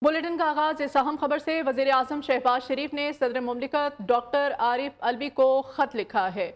Bulletin का आगाज इस अहम खबर से। वजीर आजम शहबाज शरीफ ने सदर मुमलिकत डॉक्टर आरिफ अलवी को खत लिखा है।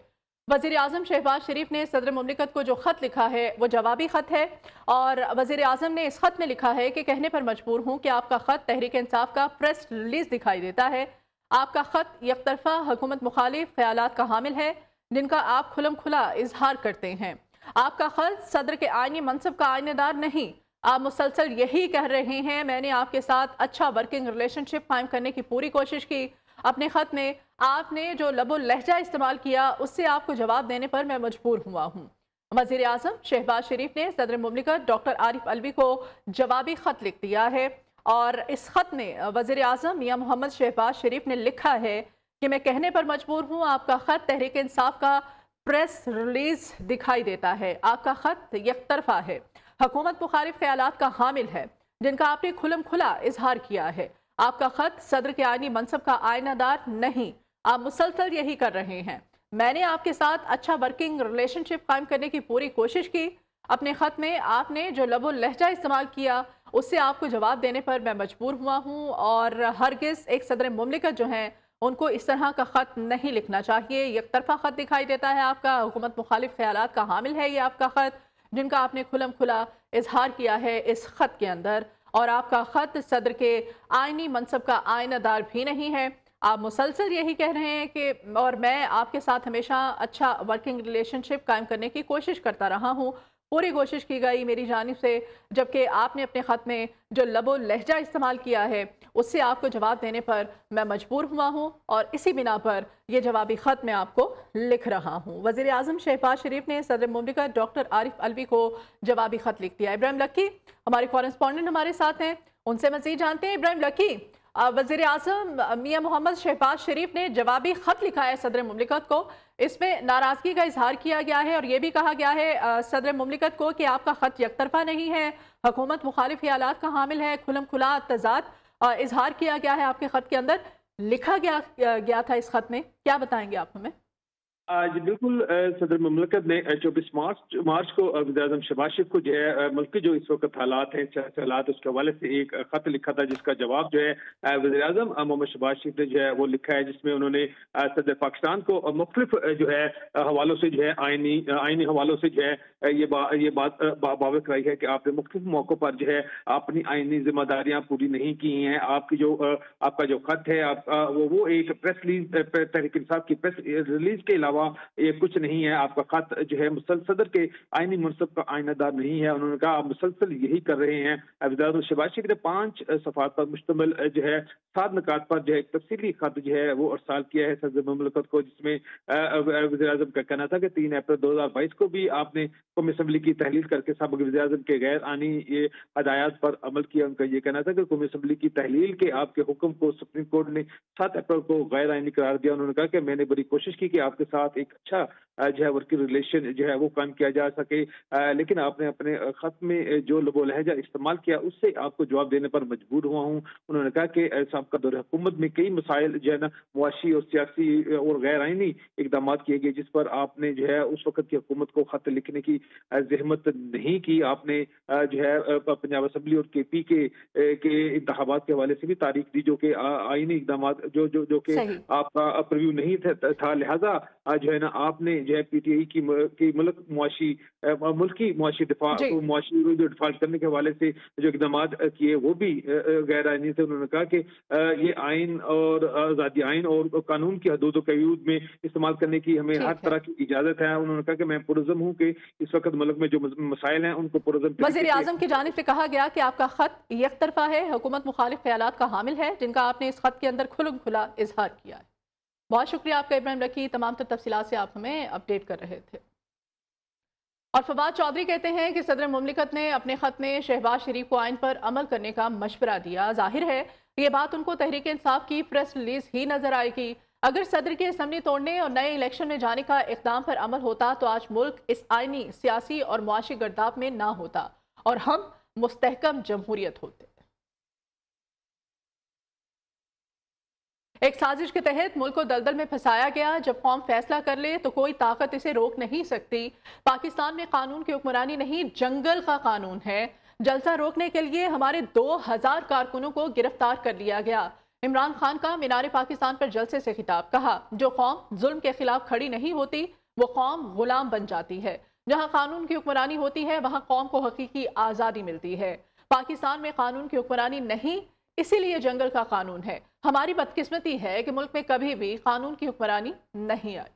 वजीर आजम शहबाज शरीफ ने सदर मुमलिकत को जो खत लिखा है वो जवाबी खत है और वजीर आजम ने इस खत में लिखा है कि कहने पर मजबूर हूँ कि आपका खत तहरीक इंसाफ का प्रेस रिलीज दिखाई देता है। आपका खत यकतरफा हुकूमत मुखालिफ ख्यालात का हामिल है जिनका आप खुलम खुला इजहार करते हैं। आपका खत सदर के आईनी मनसब का आईनेदार नहीं। आप मुसलसल यही कह रहे हैं मैंने आपके साथ अच्छा वर्किंग रिलेशनशिप कायम करने की पूरी कोशिश की। अपने खत में आपने जो लबो लहजा इस्तेमाल किया उससे आपको जवाब देने पर मैं मजबूर हुआ हूँ। वजीर आजम शहबाज शरीफ ने सदर मुमलिकत डॉक्टर आरिफ अलवी को जवाबी खत लिख दिया है और इस खत में वजीर आजम मियां मोहम्मद शहबाज शरीफ ने लिखा है कि मैं कहने पर मजबूर हूँ आपका खत तहरीक इंसाफ का प्रेस रिलीज दिखाई देता है। आपका खत यकतरफा है, हुकूमत मुखालिफ ख्यालात का हामिल है जिनका आपने खुलम खुला इजहार किया है। आपका खत सदर के आईनी मनसब का आयनादार नहीं। आप मुसलसल यही कर रहे हैं मैंने आपके साथ अच्छा वर्किंग रिलेशनशिप कायम करने की पूरी कोशिश की। अपने खत में आपने जो लबो लहजा इस्तेमाल किया उससे आपको जवाब देने पर मैं मजबूर हुआ हूँ और हरगिज एक सदर मुमलिकत जो है उनको इस तरह का खत नहीं लिखना चाहिए। यकतरफा खत दिखाई देता है आपका, हुकूमत मुखालिफ ख्यालात का हामिल है ये आपका खत जिनका आपने खुलम खुला इजहार किया है इस खत के अंदर। और आपका खत सदर के आईनी मनसब का आयनादार भी नहीं है। आप मुसलसल यही कह रहे हैं कि और मैं आपके साथ हमेशा अच्छा वर्किंग रिलेशनशिप कायम करने की कोशिश करता रहा हूँ, पूरी कोशिश की गई मेरी जानिब से, जबकि आपने अपने खत में जो लबो लहजा इस्तेमाल किया है उससे आपको जवाब देने पर मैं मजबूर हुआ हूँ और इसी बिना पर यह जवाबी खत मैं आपको लिख रहा हूँ। वजीर आजम शहबाज शरीफ ने सदर मुमलिकत डॉक्टर आरिफ अलवी को जवाबी खत लिख दिया। इब्राहिम लक्की हमारे कॉरेस्पॉन्डेंट हमारे साथ हैं, उनसे मजीद जानते हैं। इब्राहिम लक्की, वजीर आजम मियां मोहम्मद शहबाज शरीफ ने जवाबी खत लिखा है सदर मुमलिकत को, इसमें नाराजगी का इजहार किया गया है और यह भी कहा गया है सदर मुमलिकत को कि आपका खत यकतरफा नहीं है, हुकूमत मुखालिफ ख्यालात का हामिल है, खुलम खुला तजाद इजहार किया गया है आपके खत के अंदर। लिखा गया था इस खत में, क्या बताएंगे आप हमें? जी बिल्कुल। सदर मुमलिकत ने 24 मार्च को वज़ीर-ए-आज़म शहबाज शरीफ को जो है मुल्क के जो इस वक्त हालात हैं, सियासी हालात, उसके हवाले से एक खत लिखा था जिसका जवाब जो है वज़ीर-ए-आज़म मोहम्मद शहबाज शरीफ ने जो है वो लिखा है, जिसमें उन्होंने सदर पाकिस्तान को मुख्तलिफ जो है हवालों से जो है आईनी हवालों से जो है ये बात वाज़ेह कराई है कि आपने मुख्तलिफ मौक़ों पर जो है अपनी आईनी जिम्मेदारियां पूरी नहीं की हैं। आपकी जो आपका जो खत है आपका वो एक प्रेस रिलीज तहरीक इंसाफ की प्रेस रिलीज के अलावा ये कुछ नहीं है। आपका खत जो है सदर के आईनी मनसब का आयनादार नहीं है। उन्होंने कहा आप मुसलसल यही कर रहे हैं। वज़ीर शहबाज शरीफ ने 5 सफ़ात पर मुश्तमिल जो है 7 निकात पर जो है एक तफसीली खत जो है वो अरसाल किया है सदर मुमलिकत को, जिसमें वज़ीर-ए-आज़म का कहना था कि 3 अप्रैल 2022 को भी आपने कौमी असम्बली की तहलील करके सबक वज़ीर-ए-आज़म के गैर आनी ये हदायत पर अमल किया। उनका ये कहना था कि कौमी असम्बली की तहलील के आपके हुक्म को सुप्रीम कोर्ट ने 7 अप्रैल को गैर आईनी करार दिया। उन्होंने कहा कि मैंने बड़ी कोशिश की कि आपके साथ एक अच्छा जो है वर्किंग रिलेशन जो है वो कायम किया जा सके, लेकिन आपने अपने खत में जो लबो लहजा इस्तेमाल किया उससे आपको जवाब देने पर मजबूर हुआ हूँ। उन्होंने कहा कि साबका दौर हुकूमत में कई मसाइल जो है ना मुआशी और सियासी और गैर आईनी इकदाम किए गए, जिस पर आपने जो है उस वक्त की हुकूमत को खत लिखने की जहमत नहीं की। आपने जो है पंजाब असम्बली और KP के इंतखाबात के हवाले से भी तारीख दी जो कि आईनी इकदाम जो कि आपका प्रीव्यू नहीं था। लिहाजा जो है ना आपने जो है PTI की मुल्की मुआशी डिफाल्ट करने के हवाले से जो इकदाम किए वो भी गैर आईनी थे। उन्होंने कहा कि ये आइन और आज़ादी आइन और कानून की हदूद कयूद में इस्तेमाल करने की हमें हर तरह की इजाजत है। उन्होंने कहा कि मैं पुरज़म हूँ कि इस वक्त मुल्क में जो मसाइल हैं उनको पुरज़म। वज़ीर आज़म की जानिब से कहा गया कि आपका खत यकतरफा है, हुकूमत मुखालिफ ख्यालात का हामिल है जिनका आपने इस खत के अंदर खुलम खुला इजहार किया है। बहुत शुक्रिया आपका इब्राहिम लकी, तमाम तफसीलात से आप हमें अपडेट कर रहे थे। और फवाद चौधरी कहते हैं कि सदर मुमलिकत ने अपने खत में शहबाज शरीफ को आइन पर अमल करने का मशवरा दिया। जाहिर है ये बात उनको तहरीक इंसाफ की प्रेस रिलीज ही नजर आएगी। अगर सदर की असम्बली तोड़ने और नए इलेक्शन में जाने का इक़दाम पर अमल होता तो आज मुल्क इस आइनी, सियासी और मुआशी गर्दाब में ना होता और हम मुस्तहकम जमहूरियत होते। एक साजिश के तहत मुल्क को दलदल में फंसाया गया। जब कौम फैसला कर ले तो कोई ताकत इसे रोक नहीं सकती। पाकिस्तान में कानून की हुक्मरानी नहीं, जंगल का कानून है। जलसा रोकने के लिए हमारे 2000 कारकुनों को गिरफ्तार कर लिया गया। इमरान खान का मीनार पाकिस्तान पर जलसे से खिताब, कहा जो कौम जुल्म के खिलाफ खड़ी नहीं होती वो कौम गुलाम बन जाती है। जहां कानून की हुक्मरानी होती है वहां कौम को हकीकी आज़ादी मिलती है। पाकिस्तान में कानून की हुक्मरानी नहीं, इसीलिए जंगल का कानून है। हमारी बदकिस्मती है कि मुल्क में कभी भी कानून की हुक्मरानी नहीं आई।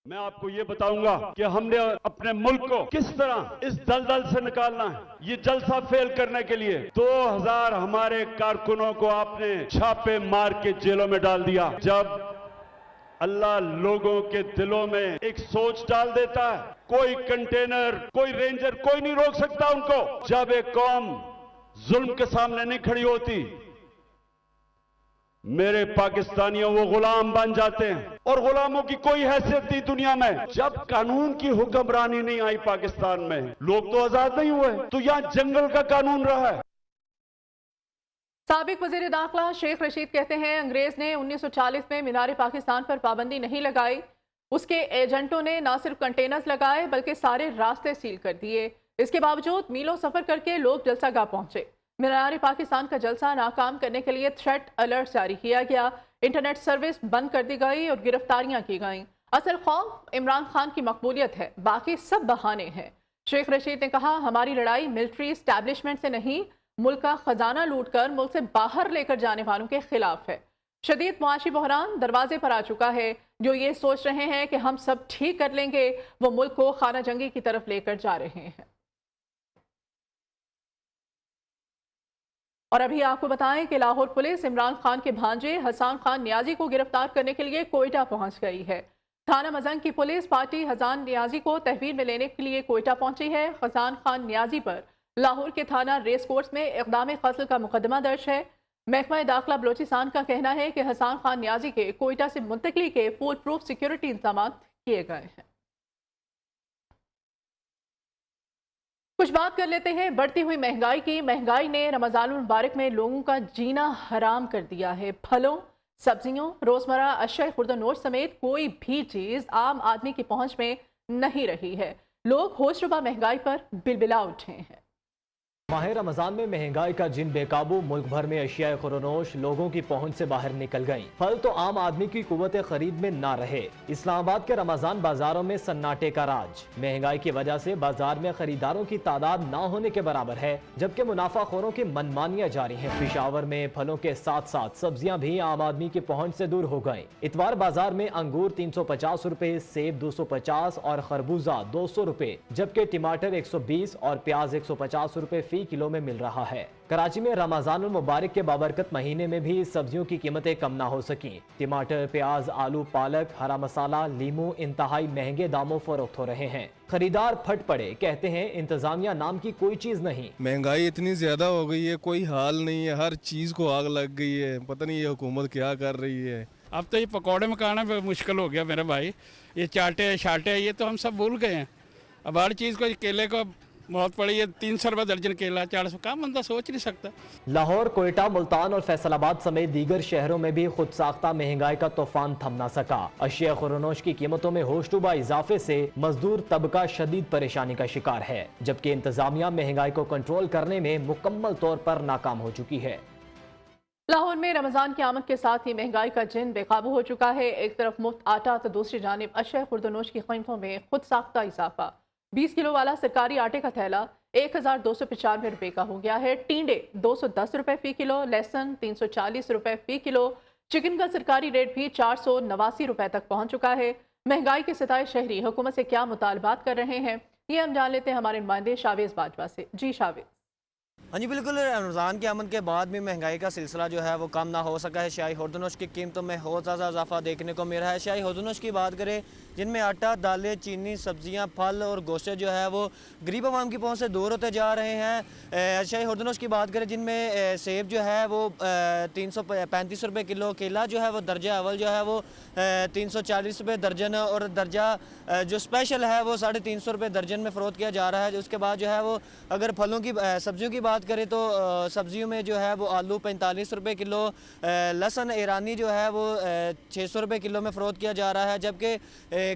मैं आपको ये बताऊंगा कि हमने अपने मुल्क को किस तरह इस दलदल से निकालना है। ये जलसा फेल करने के लिए 2000 हमारे कारकुनों को आपने छापे मार के जेलों में डाल दिया। जब अल्लाह लोगों के दिलों में एक सोच डाल देता है, कोई कंटेनर, कोई रेंजर, कोई नहीं रोक सकता उनको। जब एक कौम जुल्म के सामने नहीं खड़ी होती, मेरे पाकिस्तानियों वो गुलाम बन जाते हैं और गुलामों की कोई हैसियत नहीं दुनिया में। जब कानून की हुक्मरानी नहीं आई पाकिस्तान में, लोग तो आजाद नहीं हुए, तो यहां जंगल का कानून रहा है। साबिक वजीर दाखिला शेख रशीद कहते हैं अंग्रेज ने 1940 में मीनार पाकिस्तान पर पाबंदी नहीं लगाई, उसके एजेंटों ने न सिर्फ कंटेनर्स लगाए बल्कि सारे रास्ते सील कर दिए। इसके बावजूद मीलों सफर करके लोग जलसागाह पहुंचे। मीनार पाकिस्तान का जलसा नाकाम करने के लिए थ्रेट अलर्ट जारी किया गया, इंटरनेट सर्विस बंद कर दी गई और गिरफ्तारियां की गईं। असल खौफ इमरान खान की मकबूलियत है, बाकी सब बहाने हैं। शेख रशीद ने कहा हमारी लड़ाई मिलिट्री एस्टैब्लिशमेंट से नहीं, मुल्क का खजाना लूट कर मुल्क से बाहर लेकर जाने वालों के खिलाफ है। शदीद मुआशी बहरान दरवाजे पर आ चुका है। जो ये सोच रहे हैं कि हम सब ठीक कर लेंगे, वो मुल्क को खाना जंगी की तरफ लेकर जा रहे हैं। और अभी आपको बताएं कि लाहौर पुलिस इमरान खान के भांजे हसान खान नियाजी को गिरफ्तार करने के लिए कोयटा पहुंच गई है। थाना मजंग की पुलिस पार्टी हसान नियाजी को तहवील में लेने के लिए कोयटा पहुंची है। हसान खान नियाजी पर लाहौर के थाना रेस कोर्स में इक़दाम कत्ल का मुकदमा दर्ज है। महकमा दाखिला बलोचिस्तान का कहना है कि हसान खान नियाजी के कोयटा से मुंतकली के फुल प्रूफ सिक्योरिटी इंतजाम किए गए हैं। कुछ बात कर लेते हैं बढ़ती हुई महंगाई की। महंगाई ने रमज़ानुल मुबारक में लोगों का जीना हराम कर दिया है। फलों, सब्जियों, रोजमर्रा अशिया खुर्दनोश समेत कोई भी चीज आम आदमी की पहुंच में नहीं रही है। लोग होशरुबा महंगाई पर बिलबिला उठे हैं। माह रमजान में महंगाई का जिन बेकाबू, मुल्क भर में अशिया खुर्दनोश लोगों की पहुंच से बाहर निकल गईं। फल तो आम आदमी की कुव्वत खरीद में ना रहे। इस्लामाबाद के रमजान बाजारों में सन्नाटे का राज। महंगाई की वजह से बाजार में खरीदारों की तादाद ना होने के बराबर है, जबकि मुनाफाखोरों की मनमानियां जारी हैं। पेशावर में फलों के साथ साथ सब्जियां भी आम आदमी की पहुंच से दूर हो गयी। इतवार बाजार में अंगूर 350 रुपए, सेब 250 और खरबूजा 200 रुपए, जबकि टमाटर 120 और प्याज 150 रुपए किलो में मिल रहा है। कराची में रमजानुल मुबारक के बाबरकत महीने में भी सब्जियों की कीमतें कम ना हो सकी। टमाटर, प्याज, आलू, पालक, हरा मसाला, लीमू इंतहाई महंगे दामों फरोख्त हो रहे हैं। खरीदार फट पड़े, कहते हैं इंतजामिया नाम की कोई चीज नहीं। महंगाई इतनी ज्यादा हो गई है, कोई हाल नहीं है, हर चीज को आग लग गई है। पता नहीं ये हुकूमत क्या कर रही है। अब तो ये पकौड़े मकाना मुश्किल हो गया मेरे भाई। ये चाटे शाटे ये तो हम सब भूल गए हैं। अब हर चीज़ को, केले को बहुत पड़ी है, 300 रुपये दर्जन केला, 400 का बंदा सोच नहीं सकता। लाहौर, कोयटा, मुल्तान और फैसलाबाद समेत दीगर शहरों में भी खुद साख्ता महंगाई का तूफान थम ना सका। अशिया खुर्दनोश की कीमतों में होशरुबा इजाफे से मजदूर तबका शदीद परेशानी का शिकार है, जबकि इंतजामिया महंगाई को कंट्रोल करने में मुकम्मल तौर पर नाकाम हो चुकी है। लाहौर में रमजान की आमद के साथ ही महंगाई का जिन बेकाबू हो चुका है। एक तरफ मुफ्त आटा तो दूसरी जानिब अशिया खुर्दनोश की कीमतों में खुद साख्ता इजाफा। 20 किलो वाला सरकारी आटे का थैला 1295 रुपए का हो गया है। टींडे 210 रुपए फी किलो, लहसुन 340 रुपए फी किलो, चिकन का सरकारी रेट भी 489 रुपए तक पहुंच चुका है। महंगाई के सताए शहरी हुकूमत से क्या मुतालबात कर रहे हैं, ये हम जान लेते हैं हमारे नुमाइंदे शावेज बाजवा से। जी शावेज। हाँ जी बिल्कुल, रमज़ान की आमद के बाद भी महंगाई का सिलसिला जो है वो कम ना हो सका है। शाही खुर्दनोश की कीमतों में बहुत ज़्यादा इजाफा देखने को मिल रहा है। शाही खुर्दनोश की बात करें, जिनमें आटा, दालें, चीनी, सब्जियां, फल और गोश्त जो है वो गरीब आवाम की पहुंच से दूर होते जा रहे हैं। शाही खुर्दनोश की बात करें, जिनमें सेब जो है वो 335 रुपये किलो, केला जो है वो दर्जा अव्वल जो है वो 340 रुपये दर्जन और दर्जा जो स्पेशल है वो 350 रुपये दर्जन में फ़रोख्त किया जा रहा है। उसके बाद जो है वो अगर फलों की सब्जियों की बात करें तो सब्जियों में जो है वो आलू 45 रुपये किलो, लहसुन ईरानी जो है वो 600 रुपये किलो में फ़रोख्त किया जा रहा है, जबकि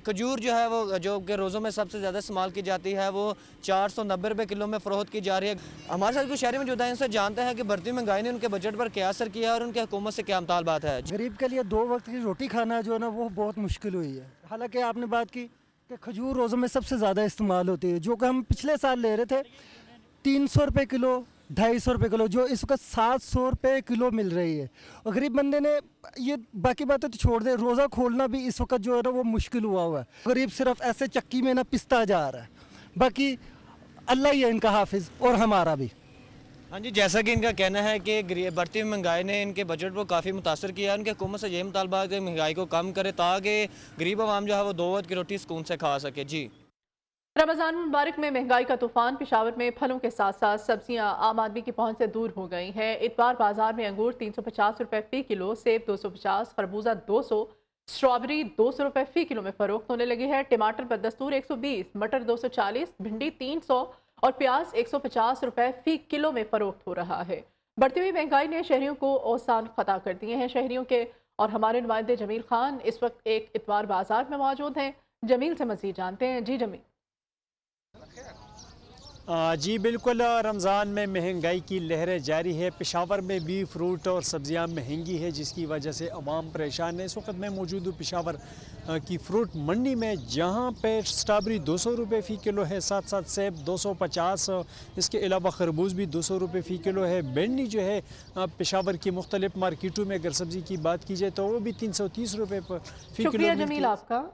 खजूर जो है वो जो कि रोज़ों में सबसे ज़्यादा इस्तेमाल की जाती है वो 490 रुपये किलो में फ़रोख्त की जा रही है। हमारे साथ कुछ शहरी मौजूद हैं, इनसे जानते हैं कि बढ़ती महंगाई ने उनके बजट पर क्या असर किया है और उनकी हुकूमत से क्या मुतालबात है। गरीब के लिए 2 वक्त की रोटी खाना जो है ना वो बहुत मुश्किल हुई है। हालांकि आपने बात की कि खजूर रोज़ों में सबसे ज़्यादा इस्तेमाल होती है, जो कि हम पिछले साल ले रहे थे 300 रुपये किलो, 250 रुपये किलो, जो इस वक्त 700 रुपये किलो मिल रही है। और गरीब बंदे ने ये बाकी बातें तो छोड़ दे, रोज़ा खोलना भी इस वक्त जो है ना वो मुश्किल हुआ है। गरीब सिर्फ ऐसे चक्की में ना पिसता जा रहा है, बाकी अल्लाह ही है इनका हाफिज़ और हमारा भी। हाँ जी, जैसा कि इनका कहना है कि बढ़ती महंगाई ने इनके बजट को काफ़ी मुतासर किया है। उनकी हुकूमत से यही मुतालबा है कि महंगाई को कम करे ताकि गरीब आवाम जो है वो 2 वक्त की रोटी सुकून से खा सके। जी, रमज़ान मुबारक में महंगाई का तूफान। पेशावर में फलों के साथ साथ सब्जियां आम आदमी की पहुंच से दूर हो गई हैं। इतवार बाजार में अंगूर 350 रुपये फ़ी किलो, सेब 250, खरबूजा 200, स्ट्रॉबेरी 200 रुपये फ़ी किलो में फ़रोख्त होने लगी है। टमाटर बदस्तूर 120, मटर 240, भिंडी 300 और प्याज 150 रुपये फ़ी किलो में फ़रोख्त हो रहा है। बढ़ती हुई महंगाई ने शहरियों को औसान ख़ता कर दिए हैं। शहरियों के और हमारे नुमाइंदे जमील खान इस वक्त एक इतवार बाजार में मौजूद हैं। जमील से मज़ीद जानते हैं। जी जमील। जी बिल्कुल, रमज़ान में महंगाई की लहरें जारी है। पेशावर में भी फ्रूट और सब्ज़ियां महंगी है, जिसकी वजह से अवाम परेशान है। इस वक्त मैं मौजूद हूँ पेशावर की फ्रूट मंडी में, जहाँ पे स्ट्रॉबेरी 200 रुपये फ़ी किलो है, साथ साथ सेब 250, इसके अलावा खरबूज भी 200 रुपये फ़ी किलो है। भिंडी जो है पेशावर की मुख्तलिफ मार्केटों में अगर सब्ज़ी की बात की जाए तो वो भी 330 रुपये फ़ी किलो। शुक्रिया जमील आपका।